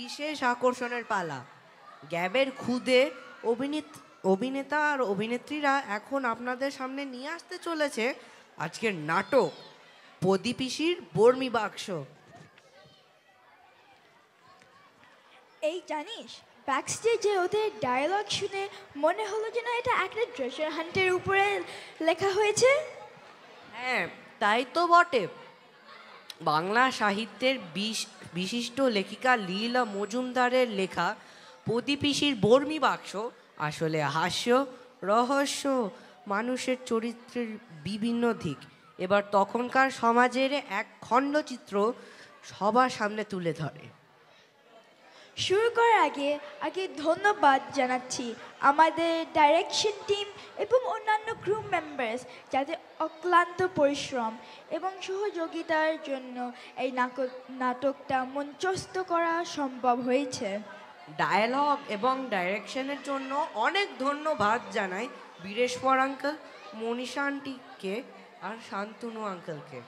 বিশেষ আকর্ষণের পালা। গ্যাবের খুদে অভিনেতা আর অভিনেত্রীরা এখন আপনাদের সামনে নিয়ে আসতে চলেছে আজকের নাটক প্রদীপিসির বর্মি বাক্স। এই জানিস, ব্যাকস্টেজে ওদের ডায়লগ শুনে মনে হলো যেন এটা একটা ট্রেজার হান্টের উপরে লেখা হয়েছে। হ্যাঁ, তাই তো বটে। বাংলা সাহিত্যের বিশিষ্ট লেখিকা লীলা মজুমদারের লেখা প্রদীপিসির বর্মি বাক্স আসলে হাস্য, রহস্য, মানুষের চরিত্রের বিভিন্ন দিক এবার তখনকার সমাজের এক খণ্ডচিত্র সবার সামনে তুলে ধরে। শুরু করার আগে ধন্যবাদ জানাচ্ছি আমাদের ডাইরেকশন টিম এবং অন্যান্য ক্রু মেম্বার্স, যাদের অক্লান্ত পরিশ্রম এবং সহযোগিতার জন্য এই নাটকটা মঞ্চস্থ করা সম্ভব হয়েছে। ডায়ালগ এবং ডাইরেকশনের জন্য অনেক ধন্যবাদ জানাই বীরেশ্বর আঙ্কেল, মনীষা আন্টিকে আর শান্তনু আঙ্কেলকে।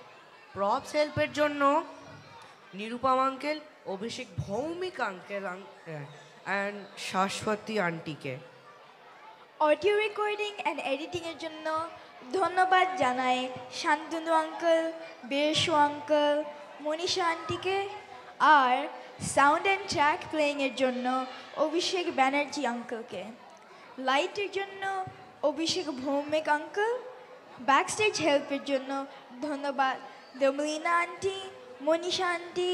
প্রপস হেল্পের জন্য Nirupam uncle, Abhishek Bhowmik uncle and Shashwati আন্টিকে। অডিও রেকর্ডিং অ্যান্ড এডিটিংয়ের জন্য ধন্যবাদ জানাই শান্তনু আঙ্কেল, বীরেশু আঙ্কেল, মনীষা আন্টিকে। আর সাউন্ড অ্যান্ড ট্র্যাক প্লেয়িংয়ের জন্য অভিষেক ব্যানার্জি আঙ্কেলকে। লাইটের জন্য অভিষেক ভৌমিক আঙ্কেল। ব্যাকস্টেজ হেল্পের জন্য ধন্যবাদ Domlina aunty, Manisha aunty,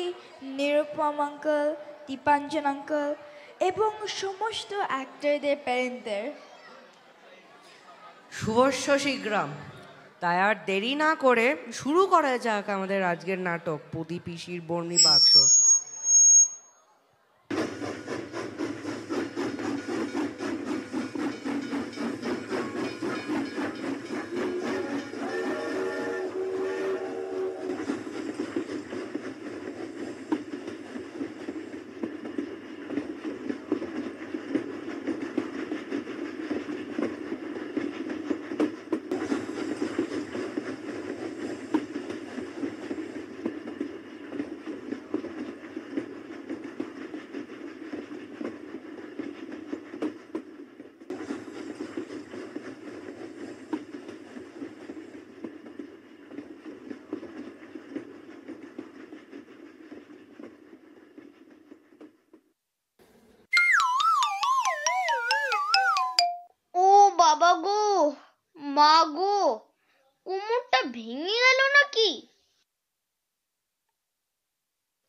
Nirupam uncle, Dipanjan uncle এবং সমস্ত অ্যাক্টরদের প্যারেন্টদের। শুভস্য শীঘ্রম। তাই আর দেরি না করে শুরু করা যাক আমাদের আজকের নাটক প্রদীপিসির বর্মি বাক্স। বাবা গো, মা গো, কোমরটা ভেঙে গেল নাকি?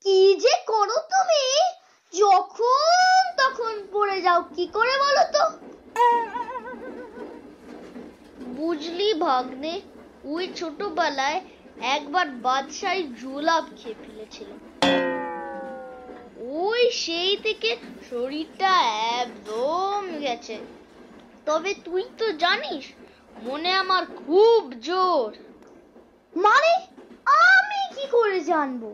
কি যে করো তুমি, যখন তখন পড়ে যাও কি করে বলো তো? বুঝলি ভাগ্নে, ওই ছোটবেলায় একবার বাদশাহী জোলাপ খেয়ে ফেলেছিলাম। ওই সেই থেকে শরীরটা একদম গেছে। তবে তুই তো জানিস মনে আমার খুব জোর। মানে আমি কি করে জানবো?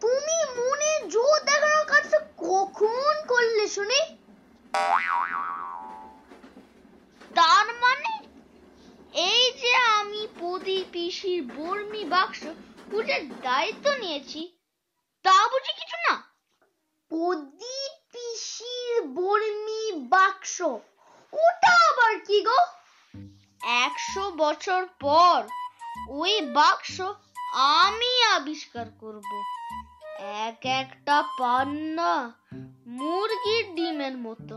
তুমি মনে জোর দেখানোর কাজটা কখন করলে শুনি? তার মানে এই যে আমি প্রদীপিসির বর্মি বাক্স পূজার দায়িত্ব নিয়েছি, তা বুঝি কিছু না? প্রদীপিসির বর্মি বাক্স, ওটা আবার কি গো? 100 বছর পর ওই বাক্স আমি আবিষ্কার করব। এক একটা পান্না মুরগির ডিমের মতো,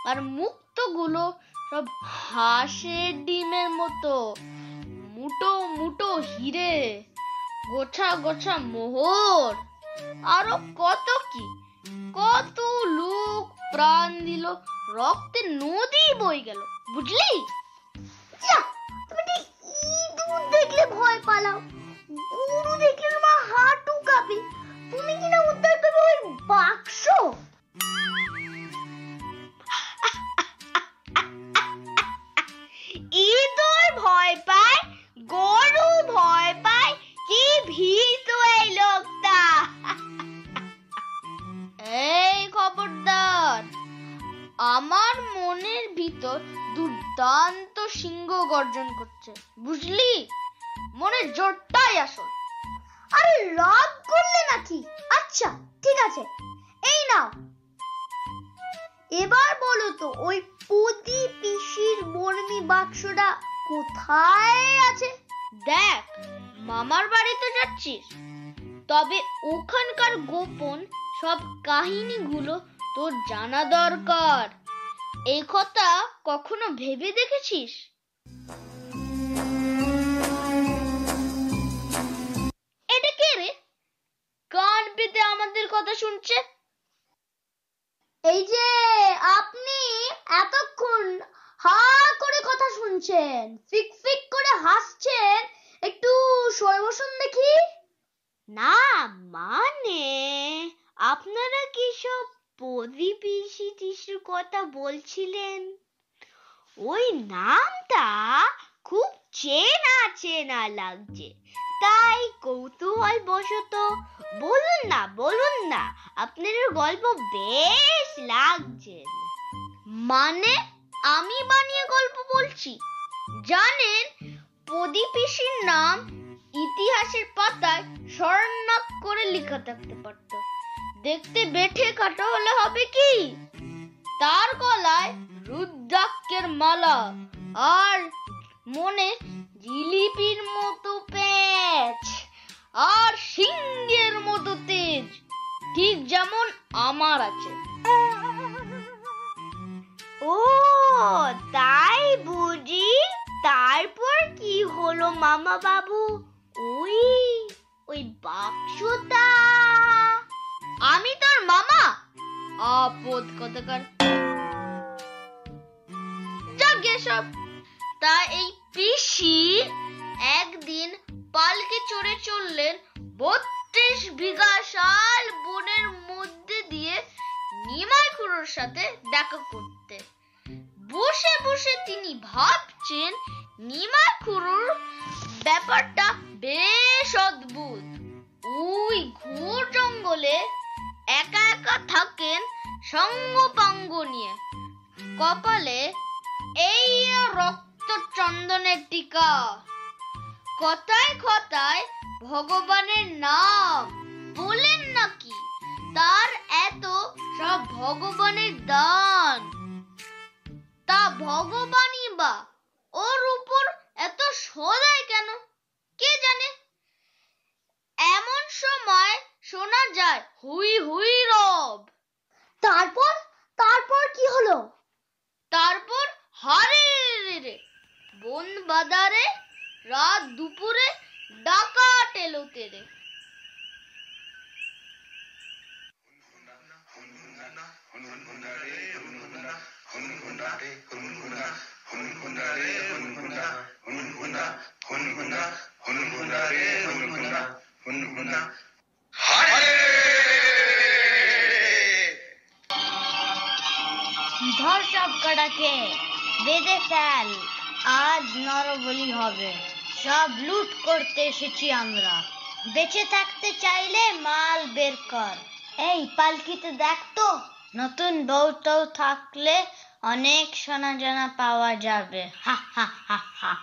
আর মুক্তগুলো সব হাঁসের ডিমের মতো। মুটো মুটো হিরে, গোছা গোছা মোহর, আরো কত কি, কত লোক প্রাণ দিল, রক্তের নদী বই গেল, বুঝলি? তুমি ইঁদুর দেখলে ভয় পালাও, গরু দেখলে তোমার হাঁটু কাঁপে, তুমি কিনা উদ্ধার করবে ওই বাক্স? ইঁদুর ভয় পায়, গরু ভয় পায়, কি ভীতু এই লোকটা। এই খবরদার, আমার মনের ভিতর দুর্দান্ত সিংহ গর্জন করছে, বুঝলি? মনের জোরটাই আসল। আরে রাগ করলে নাকি? আচ্ছা ঠিক আছে, এই নাও, এবার বলো তো ওই পদি পিসির বর্মি বাক্সটা কোথায় আছে? দেখ, মামার বাড়িতে যাচ্ছিস, তবে ওখানকার গোপন সব কাহিনীগুলো তোর জানা দরকার। এই কথা কখনো ভেবে দেখেছিস? এটা কে রে, কান পেতে আমাদের কথা শুনছে? এই যে আপনি এতক্ষণ হা করে কথা শুনছেন, ফিক ফিক করে হাসছেন, একটু সরে বসুন দেখি। না মানে আপনারা কি সব পদি পিসি টিসুর কথা বলছিলেন? ওই নামটা খুব চেনা চেনা লাগছে, তাই কৌতূহল বশত বলুন না আপনাদের গল্প বেশ লাগছে। মানে আমি বানিয়ে গল্প বলছি? জানেন, পদি পিসির নাম ইতিহাসের পাতায় স্বর্ণাক করে লেখা থাকতে পারত। দেখতে বেঠে কাটা হলে হবে কি, তার গলায় রুদ্রাক্ষের মালা আর মনে জিলিপির মতো পেঁচ আর সিংহের মতো তেজ, ঠিক যেমন আমার আছে। ও তাই বুঝি? তারপর কি হলো মামা বাবু? ওই বাক্সটা? আমি তোর মামা? আপদ কথাকার। যাগে সব। তা এই পিসি একদিন পালকে চড়ে চললেন 32 বিঘা শাল বনের মধ্যে দিয়ে নিমাই খুড়োর সাথে দেখা করতে। বসে বসে তিনি ভাবছেন নিমাই খুড়োর ব্যাপারটা বেশ অদ্ভুত। ওই ঘোর জঙ্গলে একা একা থাকেন সঙ্গ পাঙ্গ নিয়ে, কপালে এই রক্ত চন্দনের টিকা, কথায় কথায় ভগবানের নাম বলেন নাকি, তার এত সব ভগবানের দান। তা ভগবানই বা ওর উপর এত সদায় কেন কে জানে? এমন সময় শোনা যায় হুই হুই রব। তারপর কি হলো? তারপর হারে রে বন বাদারে রাত দুপুরে ডাকাত এলো তেরে। ধর সব কটাকে বেঁধে ফেল, আজ নরবলি হবে। সব লুট করতে এসেছি আমরা, বেঁচে থাকতে চাইলে মাল বের কর। এই পালকিতে দেখ তো, নতুন বউ টউ থাকলে অনেক সোনা জানা পাওয়া যাবে। হা হা হা হা।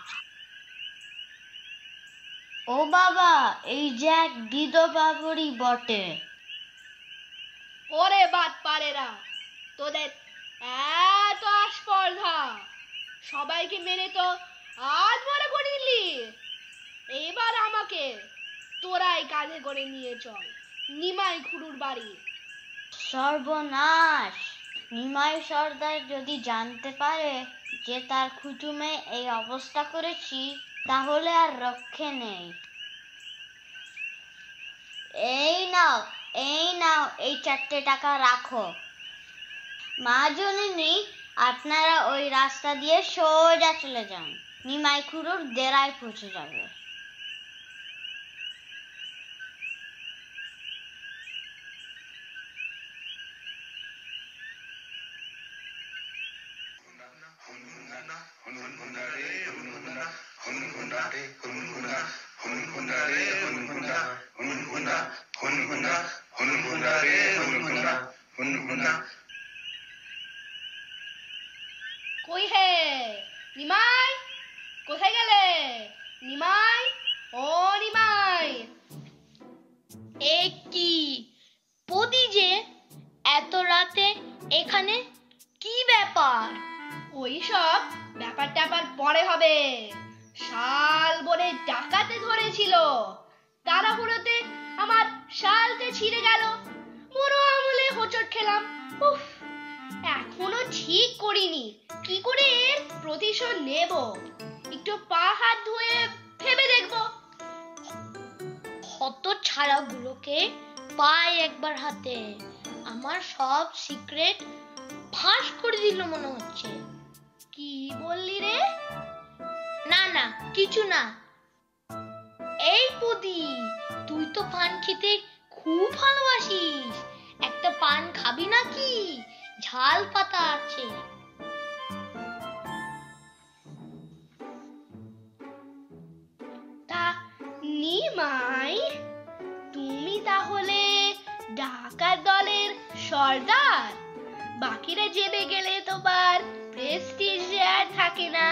ও বাবা, এই যে এক বিধবাবুড়ি বটে। ওরে বাদ পারেরা, তোদের এত আস্পর্ধা, সবাইকে মেনে তো আজ মনে করিলি। এবার আমাকে তোরাই কাঁধে করে নিয়ে চল নিমাই খুড়ুর বাড়ি। সর্বনাশ! নিমাই সর্দার যদি জানতে পারে যে তার কুটুমে এই অবস্থা করেছি, তাহলে আর রক্ষে নেই। এই নাও এই 4 টাকা রাখো। মা জননী, আপনারা ওই রাস্তা দিয়ে সোজা চলে যান, নিমাই খুড়োর ডেরায় পৌঁছে যাবে। কই হে নিমাই, কোথায় গেলে? নিমাই, ও নিমাই। এ কি পদি যে, এত রাতে এখানে কি ব্যাপার? ওই সব ব্যাপার ট্যাপার পরে হবে। শাল বলে ডাকাতে ধরেছিল, তাড়াহুড়োতে আমার শালতে ছিঁড়ে গেল, বড় আমলে হোঁচট খেলাম। উফ, এখনো ঠিক করিনি কি করে এর প্রতিশোধ নেব। একটু পা হাত ধুয়ে ভেবে দেখবো। হত ছাড়াগুলোকে পায় একবার হাতে, আমার সব সিক্রেট ফাঁস করে দিল মনে হচ্ছে। কি বললি রে? না না, কিছু না। এই পদি, তুই তো পান খেতে খুব ভালোবাসিস, একটা পান খাবি নাকি? ঝাল পাতা আছে। তা নিমাই, তুমি তাহলে ডাকাত দলের সর্দার? বাকিরা জেবে গেলে তোমার প্রেস্টিজ আর থাকে না।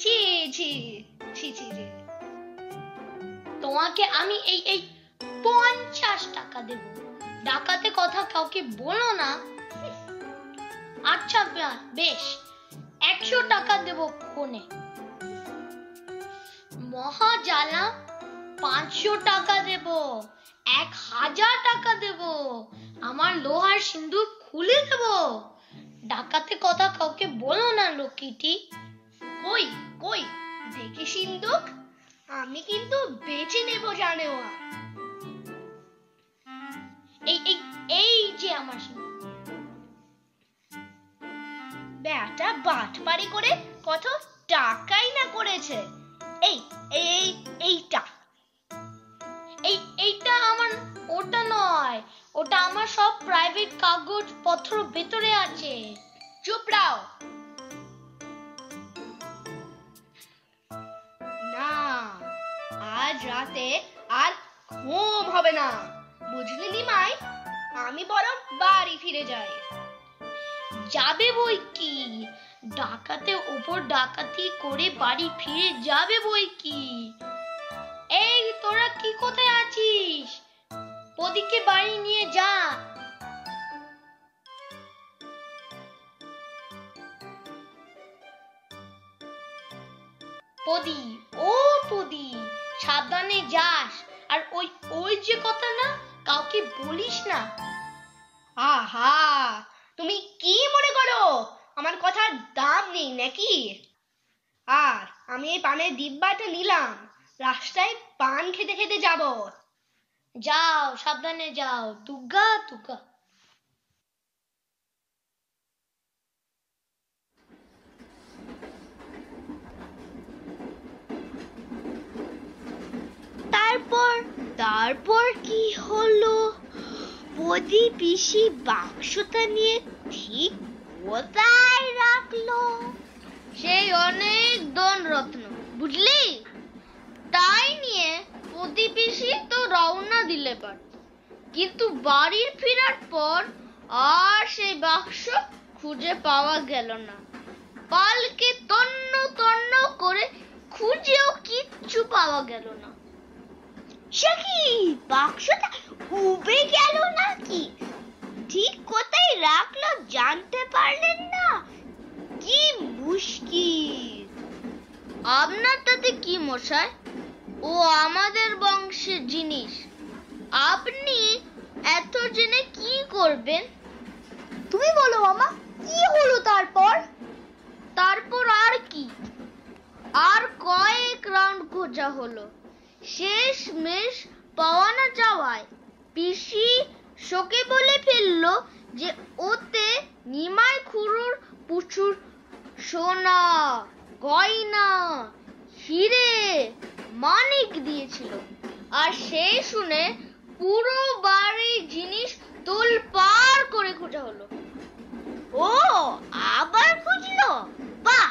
ছি ছি ছি ছি ছি। তোমাকে আমি এই এই 50 টাকা দেব, ডাকাতে কথা কাউকে বলো না। আচ্ছা বেশ, 100 টাকা দেব ফোনে। মহা জ্বালা, 500 টাকা দেব, 1000 টাকা দেব, আমার লোহার সিন্দুক খুলে দেব। ডাকাতে কথা কাউকে বলো না লক্ষ্মীটি। কই কই দেখি সিন্দুক, আমি কিন্তু বেঁচে নেব জানেও। এই এই এই যে আমার সিন্দুক। ব্যাটা বাটপারি করে কত টাকাই না করেছে। এই এই এইটা এইটা আমার, ওটা নয়, ওটা আমার সব প্রাইভেট কাগজ পত্র ভেতরে আছে। চুপ রাও। না, আজ রাতে আর ঘুম হবে না, বুঝলি নিমাই? আমি বরং বাড়ি ফিরে যাই। যাবে বই কি, ডাকাতে উপর ডাকাতি করে বাড়ি ফিরে যাবে বই কি। এই তোরা কি কোথায় আছিস? ওদিকে বাড়ি নিয়ে যা। পদি, ও পদি, সাবধানে যাস। আর ওই ওই যে কথা না, কাউকে বলিস না। আহা, তুমি কি মনে করো আমার কথার দাম নেই নাকি? আর আমি এই পানের ডিব্বাটা নিলাম, রাস্তায় পান খেতে খেতে যাব। যাও, সাবধানে যাও। দুগ্গা দুগ্গা। তারপর কি হলো? বদি পিসি বাক্সটা নিয়ে ঠিক কোথায় রাখলো? সেই অনেক ধন রত্ন, বুঝলি? তাই নিয়ে প্রতিবেশী তো রওনা দিলে পারত, কিন্তু বাড়ির ফেরার পর আর সেই বাক্স খুঁজে পাওয়া গেল না। পালকে তন্ন তন্ন করে খুঁজেও কিচ্ছু পাওয়া গেল না। সে কি, বাক্সটা উবে গেল নাকি? ঠিক কোথায় রাখলো জানতে পারলেন না? কি মুশকিল! আপনার তাতে কি মশাই? ও আমাদের বংশের জিনিস, আপনি এত জেনে কি করবেন? তুমি বলো মামা, কি হলো তারপর? তারপর আর কি, আর কয়েক রাউন্ড খোঁজা হলো, শেষ মেশ পাওয়া না যাওয়ায় পিসি শোকে বলে ফেললো যে ওতে নিমাই খুড়োর প্রচুর সোনা, গয়না, হিরে, মানিক দিয়েছিল। আর সেই শুনে পুরো বাড়ি জিনিস তোলপাড় করে খোঁজা হলো। ও, আবার খুঁজলো? বাহ,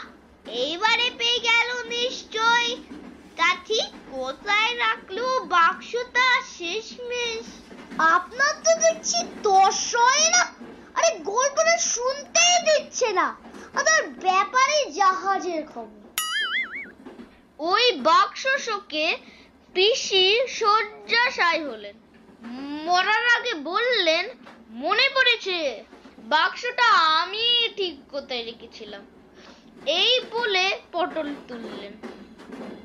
এইবারে পেয়ে গেল নিশ্চয়। তা ঠিক কোথায় রাখলো বাক্সটা শেষমেশ? আপনার তো দেখছি তস হয় না। আরে গল্পটা শুনতেই দিচ্ছে না, আবার ব্যাপারে জাহাজের খবর। ওই বাক্স শোকে পিসি শয্যাশায়ী হলেন। মরার আগে বললেন, মনে পড়েছে, বাক্সটা আমি ঠিক কোথায় রেখেছিলাম। এই বলে পটল তুললেন।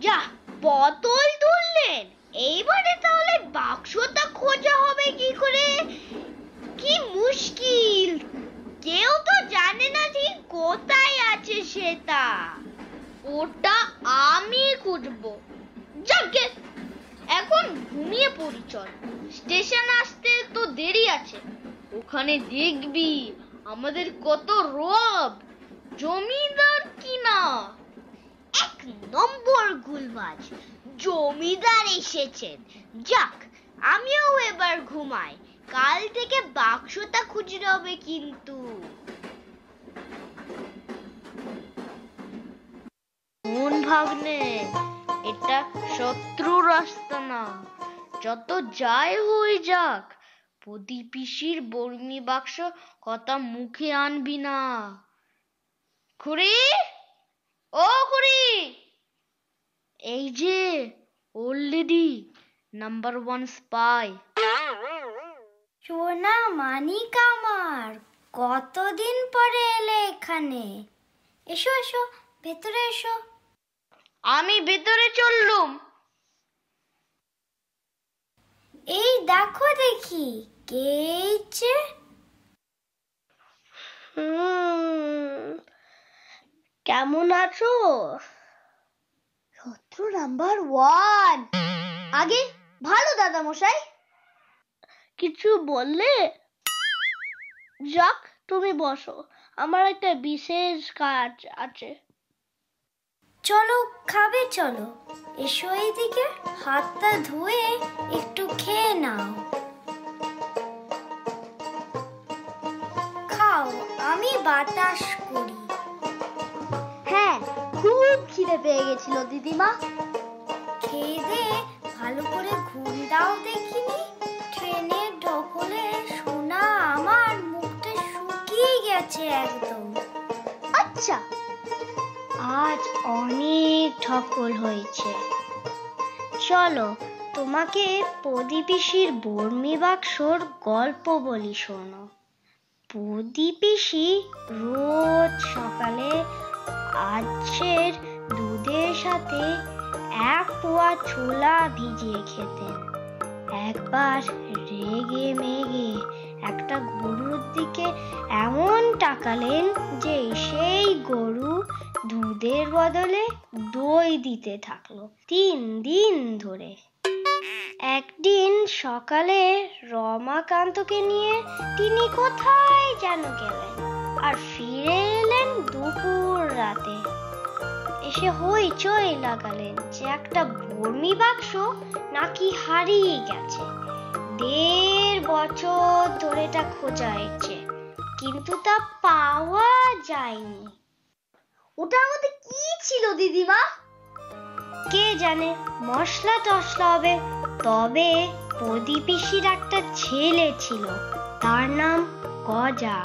যা, পটল তুললেন? এইবারে তাহলে বাক্সটা খোঁজা হবে কি করে? কি মুশকিল! কেউ তো জানে না ঠিক কোথায় আছে সেটা। ওটা আমি খুঁজবো। যাকে এখন ঘুমিয়ে পড়ি চল, স্টেশন আসতে তো দেরি আছে। ওখানে দেখবি আমাদের কত রব, জমিদার কিনা। 1 নম্বর গুলবাজ, জমিদার এসেছেন। যাক, আমিও এবার ঘুমাই, কাল থেকে বাক্সটা খুঁজতে হবে কিন্তু। মন ভাগ্নে, এটা শত্রু রাস্তা না। যত যাই হয়ে যাক, প্রদীপ পিসির বর্মি বাক্স কথা মুখে আনবি না। খুড়ি, ও খুড়ি, এই যে ওল্ড লেডি, নাম্বার 1 স্পাই। সোনা মানিক আমার, কতদিন পরে এলে এখানে। এসো এসো, ভেতরে এসো। আমি ভেতরে চললুম। এই দেখো দেখি কে এইছে। কেমন আছো? শত্রু নাম্বার 1। আগে ভালো দাদা মশাই। কিছু বললে? যাক, তুমি বসো, আমার একটা বিশেষ কাজ আছে। চলো খাবে, চলো এসো এইদিকে, হাতটা ধুয়ে একটু খেয়ে নাও। খাও, আমি বাতাস করি। হ্যাঁ, খুব খিদে পেয়ে গেছিল দিদিমা। খেয়ে দে ভালো করে ঘুম দাও দেখিনি। ট্রেনের ঢকলে সোনা আমার মুখটা শুকিয়ে গেছে একদম। আচ্ছা, আজ অনেক ঠকল হয়েছে। চলো, তোমাকে প্রদীপ পিসির বর্মি বাক্সর গল্প বলি, শোনো। প্রদীপ পিসি রোজ সকালে আজের দুধের সাথে 1 পোয়া ছোলা ভিজিয়ে খেতেন। একবার রেগে মেগে একটা গরুর দিকে এমন তাকালেন যে সেই গরু দুধের বদলে দই দিতে থাকলো 3 দিন ধরে। একদিন সকালে রমাকান্তকে নিয়ে তিনি কোথায় যেন গেলেন, আর ফিরে এলেন দুপুর রাতে। এসে হইচই লাগালেন যে একটা বর্মি বাক্স নাকি হারিয়ে গেছে। 1.5 বছর ধরে এটা খোঁজা হয়েছে, কিন্তু তা পাওয়া যায়নি। ওটার মধ্যে কি ছিল দিদিমা? কে জানে, মশলা টশলা হবে। তবে প্রদীপ পিসির একটা ছেলে ছিল, তার নাম গজা।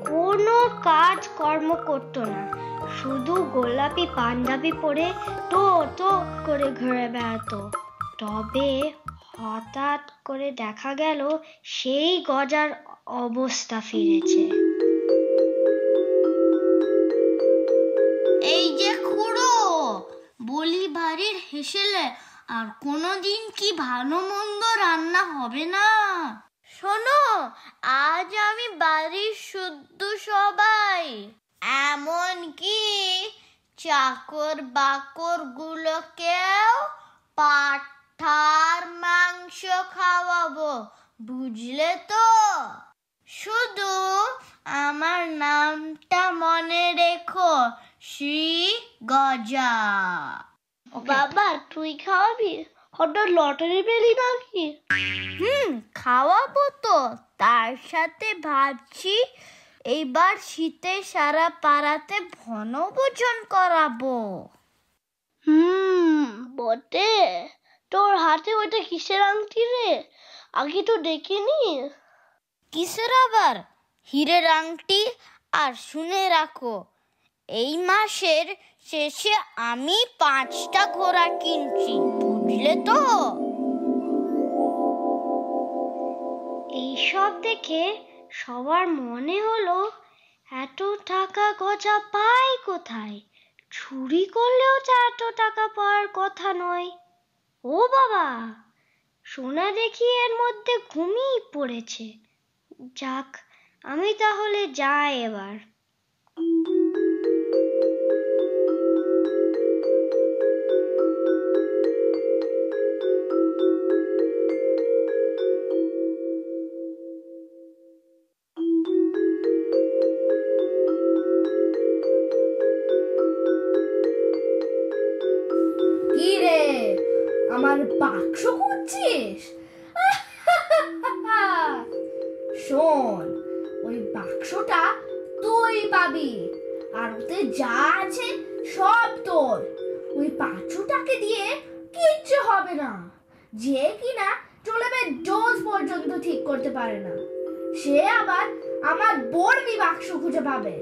কোনো কাজ কর্ম করতো না, শুধু গোলাপি পাঞ্জাবি পরে তো তো করে ঘুরে বেড়াতো। তবে হঠাৎ করে দেখা গেল সেই গজার অবস্থা ফিরেছে। এই যে খুড়ো, বলি বাড়ির হেসেলে আর কোনোদিন কি ভালো মন্দ রান্না হবে না? শোনো, আজ আমি বাড়ির শুদ্ধ সবাই, এমনকি চাকর বাকর গুলোকেও পাঠার মাংস খাওয়াবো, বুঝলে তো? শুধু আমার নামটা মনে রেখো, শ্রী গজা। বাবা, তুই খাওয়াবি? হঠাৎ লটারি পেলি নাকি? খাওয়াবো তো, তার সাথে ভাবছি এইবার শীতে সারা পাড়াতে বনভোজন করাবো। বটে, তোর হাতে ওইটা কিসের আংটি রে? আগে তো দেখিনি। কিসের আবার? হীরের আংটি। আর শুনে রাখো, এই মাসের শেষে আমি 5টা ঘোড়া কিনছি, বুঝলে তো? এই এইসব দেখে সবার মনে হলো এত টাকা গজা পায় কোথায়? চুরি করলেও তো এত টাকা পাওয়ার কথা নয়। ও বাবা, সোনা দেখি এর মধ্যে ঘুমিয়ে পড়েছে। যাক, আমি তাহলে যাই এবার। কি রে, আমার বাক্স খুঁজছিস? শোন, ওই বাক্সটা তুই পাবি, আর ওতে যা আছে সব তোর। ওই পাঁচুটাকে দিয়ে কিচ্ছু হবে না, যে কিনা চলেবে ডোজ পর্যন্ত ঠিক করতে পারে না, সে আবার আমার বর্মি বাক্স খুঁজে পাবে।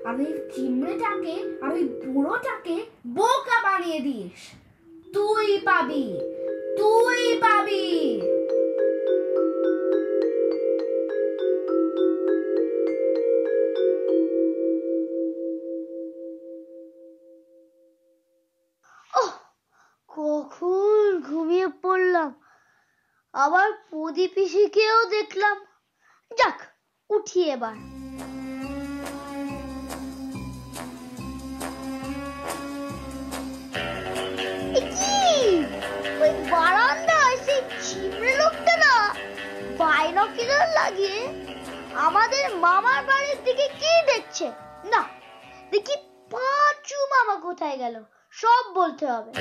আর ওই চিমড়েটাকে আর ওই বুড়োটাকে বোকা বানিয়ে দিস। তুই পাবি, তুই পাবি। কখন ঘুমিয়ে পড়লাম, আবার প্রদীপ পিসিকেও দেখলাম। যাক, উঠি এবার। ওই বারান্দায় সেই চিমড়ে লোকটা না বাইনকুলার লাগিয়ে আমাদের মামার বাড়ির দিকে কি দেখছে। না, দেখি পাঁচু মামা কোথায় গেল, সব বলতে হবে।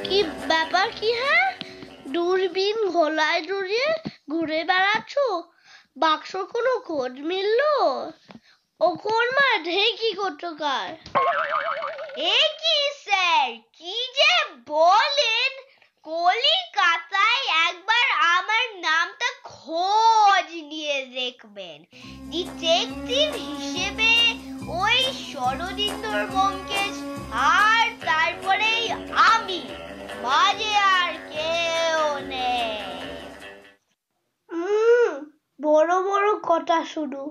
কি ব্যাপার কি? হ্যাঁ, দূরবীন গলায় জড়িয়ে ঘুরে বেড়াচ্ছ, বাক্স কোনো খোঁজ মিললো? ও কোন মাঠে কি করছো কার? এ কি স্যার, কি যে বলেন! কলিকাতায় একবার আমার নামটা খোঁজ নিয়ে দেখবেন। ডিটেকটিভ হিসেবে ওই শরদিন্দর ব্যোমকেশ, আর তারপরেই আমি, মাঝে আর কেউ নেই। বড় বড় কথা শুরু।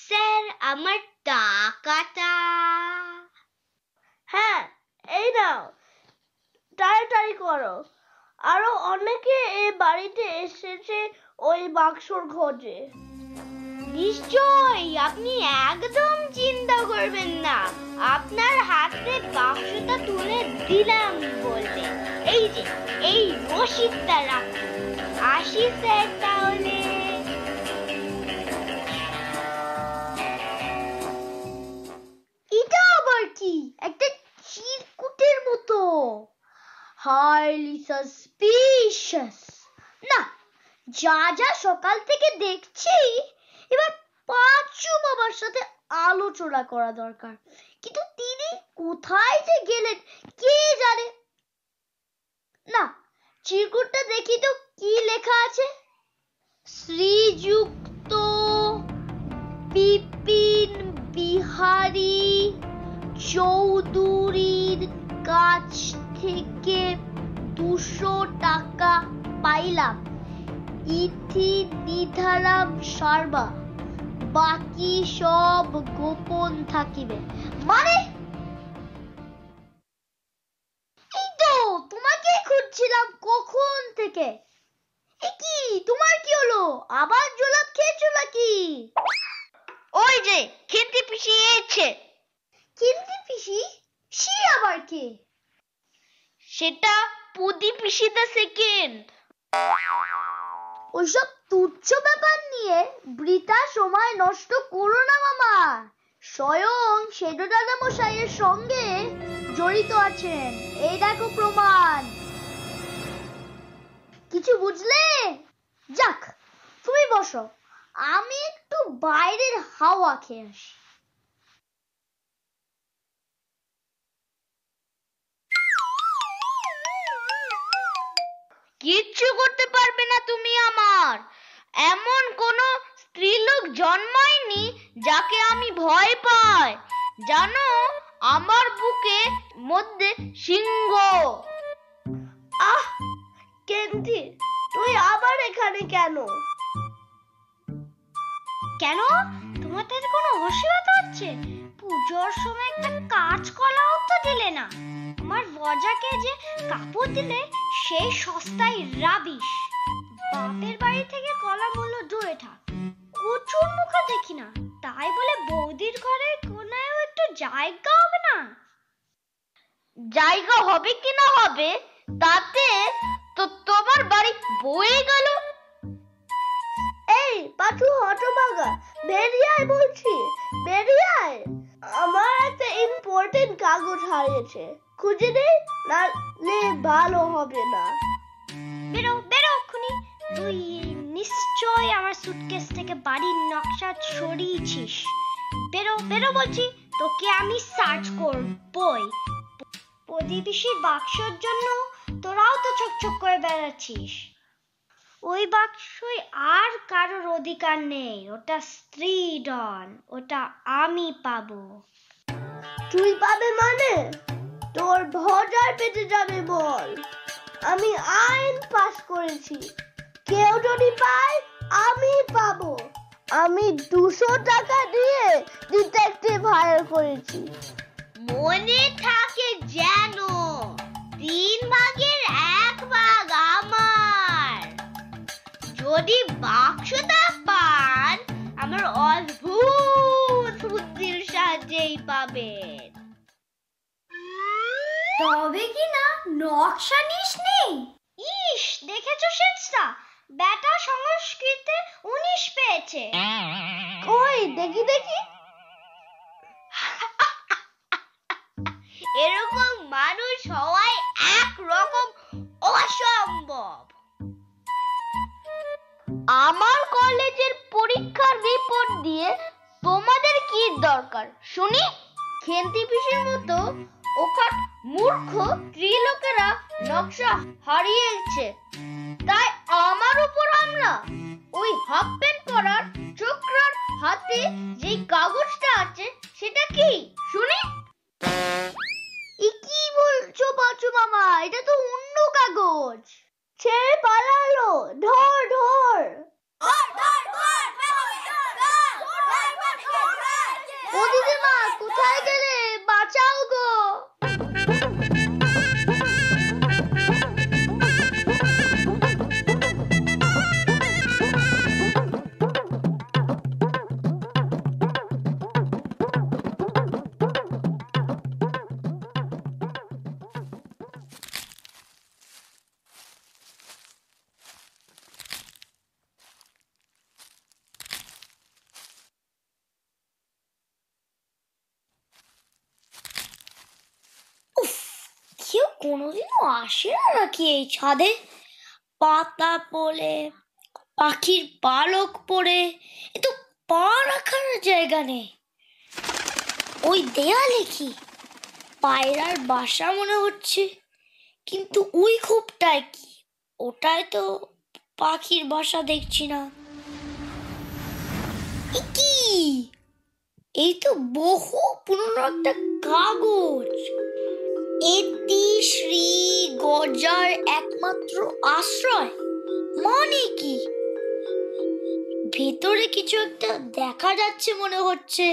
স্যার, আমার টাকাটা? হ্যাঁ, এই নাও, তাড়াতাড়ি করো। আরো অনেকে এই বাড়িতে এসেছে ওই বাক্সর খোঁজে। নিশ্চয়ই, আপনি একদম চিন্তা করবেন না, আপনার হাতে বাক্সটা তুলে দিলাম বলতে। এই যে, এই রসিদটা রাখুন। আসি স্যার তাহলে। এটা আবার কি? একটা চিরকুটের মতো, হাইলি সাসপিশিয়াস। না, যা যা সকাল থেকে দেখছি, এবার পাঁচু বাবার সাথে আলোচনা করা দরকার। কিন্তু তিনি কোথায় যে গেলেন কে জানে। না, চিরকুটটা দেখি তো কি লেখা আছে। শ্রীযুক্ত বিপিন বিহারী চৌধুরীর কাছ থেকে 200 টাকা পাইলাম, ইথি নিধারাম সারবা, বাকি সব গোপন থাকিবে। মানে এই তো তোমাকে খুঁজছিলাম কখন থেকে। কি তোমার কি হলো, আবার জলাপ খেয়েছো নাকি? ওই যে খিন্তি পিসি এসেছে। খিন্তি পিসি? সে আবার কে? সেটা পুদি পিসি দা সেকেন্ড। ওইসব তুচ্ছ ব্যাপার নিয়ে বৃথা সময় নষ্ট করো না মামা। স্বয়ং সেদো দাদা মশাইয়ের সঙ্গে জড়িত আছেন, এই দেখো প্রমাণ। কিছু বুঝলে? যাক, তুমি বসো, আমি একটু বাইরের হাওয়া খেয়ে আসি। কিচ্ছু করতে পারবে না তুমি আমার। এমন কোন স্ত্রীলোক জন্মায়নি যাকে আমি ভয় পাই। জানো, আমার বুকে মধ্যে সিংহ আহ কেন্দ্রি, তুই আবার এখানে কেন? কেন, তোমাদের কোনো অসুবিধা হচ্ছে? পুজোর সময় একটা কাজ কলাও তো দিলে না। আমার বজাকে যে কাপড় দিলে সেই সস্তায় রাবিশ। বাপের বাড়ি থেকে কলা মূল্য দূরে থাক, প্রচুর মুখে দেখি না, তাই বলে বৌদির ঘরে কোনায়ও একটু জায়গা হবে না? জায়গা হবে কি না হবে তাতে তো তোমার বাড়ি বয়ে গেল। এই পাঁচু হতভাগা, বেরিয়ে আয় বলছি, বেরিয়ে আয়। আমার একটা ইম্পর্টেন্ট কাগজ হারিয়েছে, খুঁজে দে, নালে ভালো হবে না। বেরো বেরো এক্ষুনি। তুই নিশ্চয় আমার সুটকেস থেকে বাড়ির নকশা সরিয়েছিস। বেরো বেরো বলছি, তোকে আমি সার্চ করবই। প্রতিবেশীর বাক্সর জন্য তোরাও তো চকচক করে বেড়াচ্ছিস। ওই বাক্সই আর কারোর অধিকার নেই, ওটা স্ত্রী ডন, ওটা আমি পাবো। তুই পাবে মানে? তোর ভজার পেটে যাবে বল। আমি আইন পাস করেছি, কেউ যদি পায় আমি পাবো। আমি 200 টাকা দিয়ে ডিটেকটিভ হায়ার করেছি। মনে থাকে যেন 3 ভাগের 1 ভাগ আমার। যদি বাক্সটা পান আমার অদ্ভুত বুদ্ধির সাহায্যেই পাবেন। তবে কি না নকশা নিস নি? ইস, দেখেছো শেষটা, বেটা সংস্কৃতে 19 পেয়েছে। কই দেখি দেখি। এরকম মানুষ হওয়াই একরকম অসম্ভব। আমার কলেজের পরীক্ষার রিপোর্ট দিয়ে তোমাদের কি দরকার শুনি? খেন্তি পিসির মতো ওখান মূর্খ ত্রিলোকেরা নকশা হারিয়েছে, তাই আমার উপর হামলা। ওই হাফ প্যান্ট পরার ছোকরার হাতে যে কাগজটা আছে সেটা কি শুনি? কি বলছো পাঁচু মামা, এটা তো অন্য কাগজ। ছেড়ে পালালো, ধর ধর। ও দিদিমা, কোথায় গেলে? বাঁচাও গো। কেউ কোনোদিনও আসে না নাকি এই ছাদে? পাতা পড়ে, পাখির পালক পড়ে, এ তো পা রাখার জায়গা নেই। ওই দেয়ালে কি পায়রার বাসা মনে হচ্ছে, কিন্তু ওই খোপটায় কি? ওটায় তো পাখির বাসা দেখছি না। এ কি? এই তো বহু পুরনো একটা কাগজ। এটি শ্রী গজার একমাত্র আশ্রয়, মানে কি? ভেতরে কিছু একটা দেখা যাচ্ছে মনে হচ্ছে,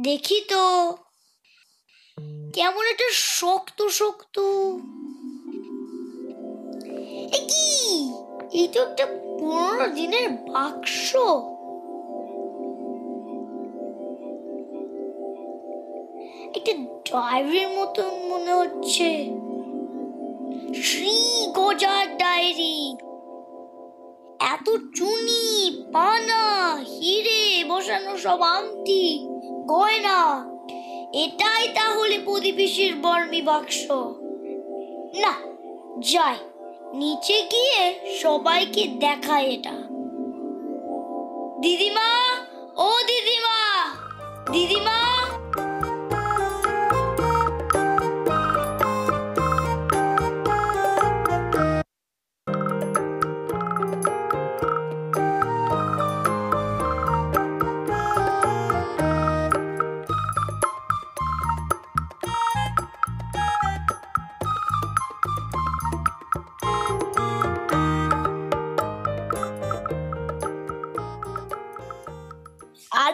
দেখি তো। কেমন একটা শক্ত শক্ত। এ কি? এই তো একটা পুরনো দিনের বাক্স। একটা ডায়েরির মতো মনে হচ্ছে, শ্রী গজার ডায়েরি। এত চুনি, পানা, হিরে বসানো সব আংটি গয়না, এটাই তাহলে প্রতিবেশীর বর্মি বাক্স। না, যাই নিচে গিয়ে সবাইকে দেখায় এটা। দিদিমা, ও দিদিমা, দিদিমা।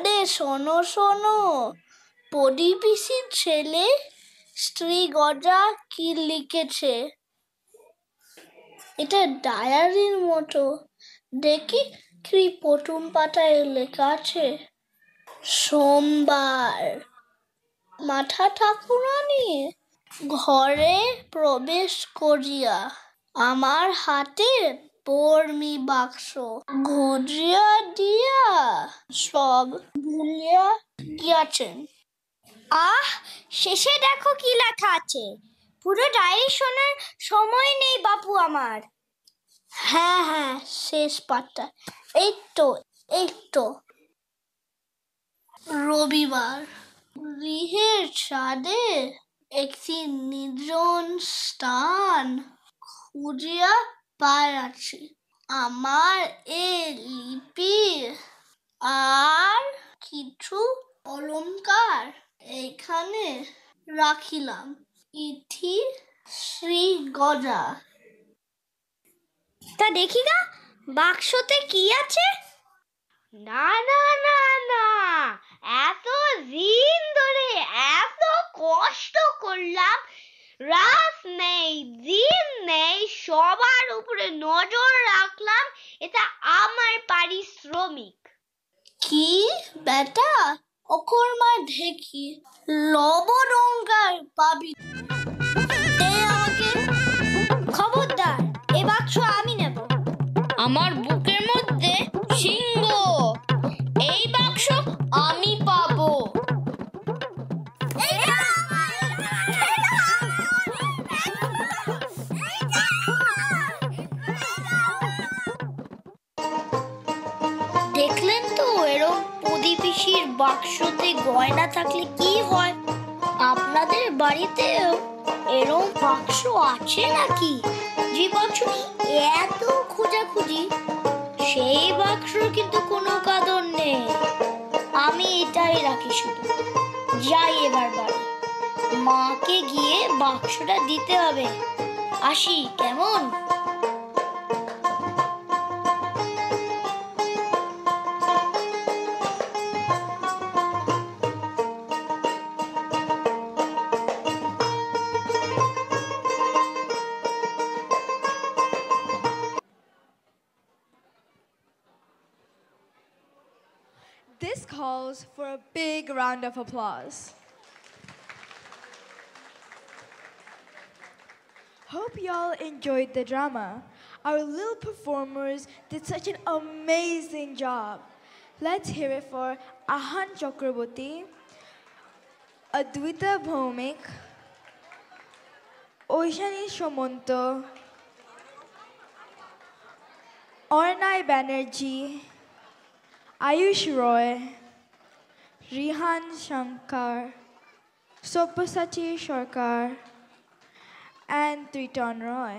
আরে শোনো শোনো, পডিপিসির ছেলে স্ত্রী গজা কি লিখেছে। এটা ডায়ারির মতো। দেখি কি প্রথম পাতায় লেখা আছে। সোমবার, মাথা ঠাকুরানী ঘরে প্রবেশ করিয়া আমার হাতে বর্মি বাক্স ঘুরিয়া দিয়া সব ভুলিয়া গিয়াছেন। আহ, শেষে দেখো কি লেখা আছে। পুরো ডায়েরি শোনার সময় নেই বাপু আমার। হ্যাঁ হ্যাঁ, শেষ পাতা। এই তো রবিবার, গৃহের ছাদে একটি নির্জন স্থান খুঁজিয়া পাইয়াছি। আমার এ লিপি আর কিছু অলংকার এখানে রাখিলাম। ইতি শ্রী গজা। তা দেখি গা, বাক্সতে কি আছে? না না না না, এত দিন ধরে এত কষ্ট করলাম, রাত নেই দিন নেই, সবার উপরে নজর রাখলাম, এটা আমার পারিশ্রমিক। কি বেটা, অকর্মা ঢেকি লবডঙ্গার পাবি। দে আমাকে। খবরদার, এ বাক্স আমি নেব। আমার বুকের মধ্যে সিংহ, এই বাক্স আমি পাবো। দেখলেন তো এরকম প্রদীপিসির বাক্সতে গয়না থাকলে কি হয়। আপনাদের বাড়িতেও এরকম বাক্স আছে নাকি? যে বাক্স এত খোঁজাখুঁজি, সেই বাক্সর কিন্তু কোনো কাদর নেই। আমি এটাই রাখি শুধু। যাই এবার বাড়ি, মাকে গিয়ে বাক্সটা দিতে হবে। আসি কেমন? This calls for a big round of applause. Hope y'all enjoyed the drama. Our little performers did such an amazing job. Let's hear it for Ahan Chakraborty, Adwaita Bhaumik, Oishani Shomonto, Ornai Banerjee, Ayush Roy, Rihan Shankar, Sopasachi Sarkar, and Triton Roy.